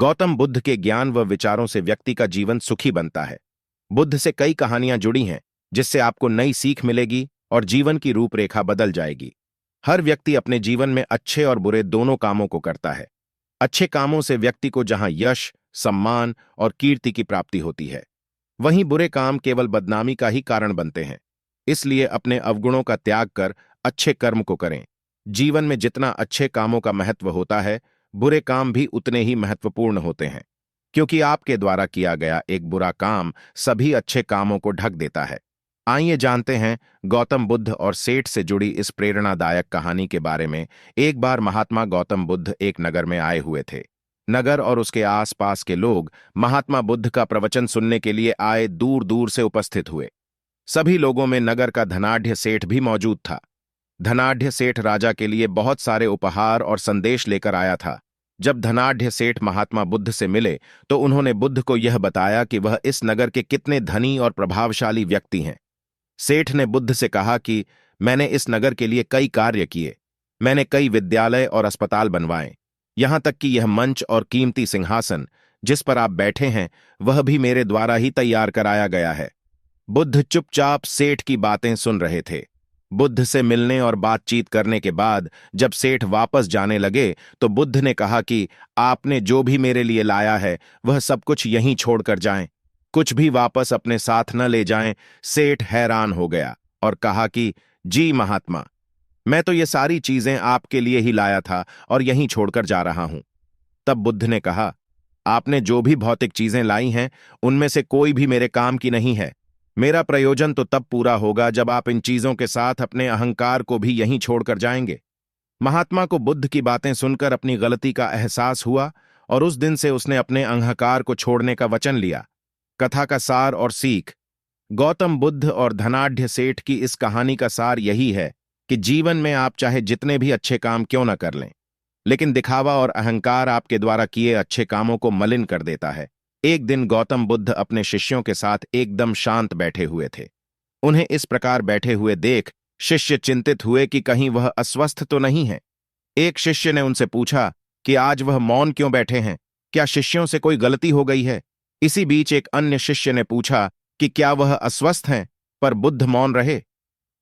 गौतम बुद्ध के ज्ञान व विचारों से व्यक्ति का जीवन सुखी बनता है। बुद्ध से कई कहानियां जुड़ी हैं जिससे आपको नई सीख मिलेगी और जीवन की रूपरेखा बदल जाएगी। हर व्यक्ति अपने जीवन में अच्छे और बुरे दोनों कामों को करता है। अच्छे कामों से व्यक्ति को जहां यश, सम्मान और कीर्ति की प्राप्ति होती है, वहीं बुरे काम केवल बदनामी का ही कारण बनते हैं। इसलिए अपने अवगुणों का त्याग कर अच्छे कर्म को करें। जीवन में जितना अच्छे कामों का महत्व होता है, बुरे काम भी उतने ही महत्वपूर्ण होते हैं, क्योंकि आपके द्वारा किया गया एक बुरा काम सभी अच्छे कामों को ढक देता है। आइए जानते हैं गौतम बुद्ध और सेठ से जुड़ी इस प्रेरणादायक कहानी के बारे में। एक बार महात्मा गौतम बुद्ध एक नगर में आए हुए थे। नगर और उसके आसपास के लोग महात्मा बुद्ध का प्रवचन सुनने के लिए आए दूर दूर से उपस्थित हुए। सभी लोगों में नगर का धनाढ्य सेठ भी मौजूद था। धनाढ्य सेठ राजा के लिए बहुत सारे उपहार और संदेश लेकर आया था। जब धनाढ्य सेठ महात्मा बुद्ध से मिले तो उन्होंने बुद्ध को यह बताया कि वह इस नगर के कितने धनी और प्रभावशाली व्यक्ति हैं। सेठ ने बुद्ध से कहा कि मैंने इस नगर के लिए कई कार्य किए। मैंने कई विद्यालय और अस्पताल बनवाए। यहां तक कि यह मंच और कीमती सिंहासन जिस पर आप बैठे हैं, वह भी मेरे द्वारा ही तैयार कराया गया है। बुद्ध चुपचाप सेठ की बातें सुन रहे थे। बुद्ध से मिलने और बातचीत करने के बाद जब सेठ वापस जाने लगे तो बुद्ध ने कहा कि आपने जो भी मेरे लिए लाया है वह सब कुछ यहीं छोड़कर जाएं, कुछ भी वापस अपने साथ न ले जाएं। सेठ हैरान हो गया और कहा कि जी महात्मा, मैं तो ये सारी चीजें आपके लिए ही लाया था और यहीं छोड़कर जा रहा हूं। तब बुद्ध ने कहा, आपने जो भी भौतिक चीजें लाई हैं उनमें से कोई भी मेरे काम की नहीं है। मेरा प्रयोजन तो तब पूरा होगा जब आप इन चीजों के साथ अपने अहंकार को भी यहीं छोड़कर जाएंगे। महात्मा को बुद्ध की बातें सुनकर अपनी गलती का एहसास हुआ और उस दिन से उसने अपने अहंकार को छोड़ने का वचन लिया। कथा का सार और सीख। गौतम बुद्ध और धनाढ्य सेठ की इस कहानी का सार यही है कि जीवन में आप चाहे जितने भी अच्छे काम क्यों न कर लें, लेकिन दिखावा और अहंकार आपके द्वारा किए अच्छे कामों को मलिन कर देता है। एक दिन गौतम बुद्ध अपने शिष्यों के साथ एकदम शांत बैठे हुए थे। उन्हें इस प्रकार बैठे हुए देख शिष्य चिंतित हुए कि कहीं वह अस्वस्थ तो नहीं है। एक शिष्य ने उनसे पूछा कि आज वह मौन क्यों बैठे हैं, क्या शिष्यों से कोई गलती हो गई है? इसी बीच एक अन्य शिष्य ने पूछा कि क्या वह अस्वस्थ हैं, पर बुद्ध मौन रहे।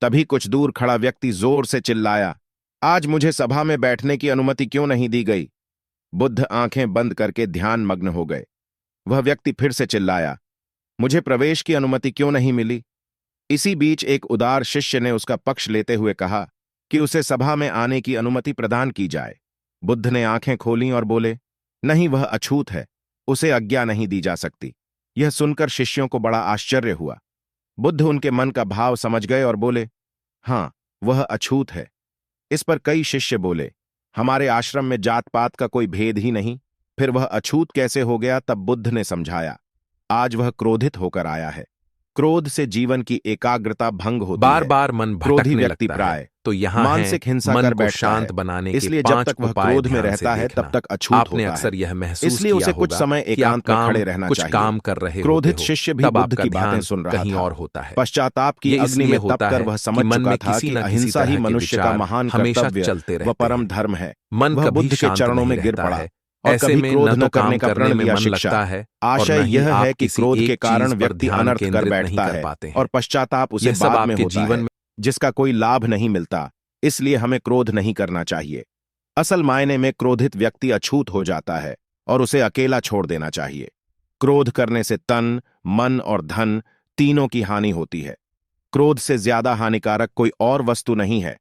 तभी कुछ दूर खड़ा व्यक्ति जोर से चिल्लाया, आज मुझे सभा में बैठने की अनुमति क्यों नहीं दी गई? बुद्ध आंखें बंद करके ध्यान मग्न हो गए। वह व्यक्ति फिर से चिल्लाया, मुझे प्रवेश की अनुमति क्यों नहीं मिली? इसी बीच एक उदार शिष्य ने उसका पक्ष लेते हुए कहा कि उसे सभा में आने की अनुमति प्रदान की जाए। बुद्ध ने आंखें खोलीं और बोले, नहीं, वह अछूत है, उसे आज्ञा नहीं दी जा सकती। यह सुनकर शिष्यों को बड़ा आश्चर्य हुआ। बुद्ध उनके मन का भाव समझ गए और बोले, हां, वह अछूत है। इस पर कई शिष्य बोले, हमारे आश्रम में जात पात का कोई भेद ही नहीं, फिर वह अछूत कैसे हो गया? तब बुद्ध ने समझाया, आज वह क्रोधित होकर आया है। क्रोध से जीवन की एकाग्रता भंग होती है। बार बार मन क्रोधी भटकने व्यक्ति लगता प्राय है, तो यहाँ मानसिक हिंसा मन कर को बैठता शांत है। बनाने के इसलिए जब 5 तक वह उपाय क्रोध में ध्यान से रहता है देखना। तब तक अछूत आपने होता अक्सर है। यह महसूस इसलिए किया उसे कुछ होगा समय कि आप एकांत में खड़े रहना कुछ चाहिए। काम कर रहे क्रोधित होते हो, शिष्य भी तब बुद्ध आपका की बातें ध्यान सुन रहा कहीं था। और होता है। पश्चाताप की ये अग्नि इसलिए में होता तपकर है वह कि समझ मन चुका में था किसी कि न किसी अहिंसा ही तरह के मनुष्य का विचार महान हमेशा कर्तव्य चलते व रहते परम हैं। धर्म है। मन वह कभी बुद्ध के शांत चरणों नहीं में गिर रहता पड़ा है। और ऐसे कभी में क्रोध न न तो करने काम का करने प्रण में लिया मन शिक्षा। लगता है और आशय न ही यह आप है कि किसी क्रोध के एक कारण चीज पर व्यक्ति ध्यान अनर्थ कर केंद्रित नहीं बैठता कर है पाते हैं। और पश्चाताप उसे यह सब बाद में आपके होता जीवन है, में जिसका कोई लाभ नहीं मिलता। इसलिए हमें क्रोध नहीं करना चाहिए। असल मायने में क्रोधित व्यक्ति अछूत हो जाता है और उसे अकेला छोड़ देना चाहिए। क्रोध करने से तन, मन और धन तीनों की हानि होती है। क्रोध से ज्यादा हानिकारक कोई और वस्तु नहीं है।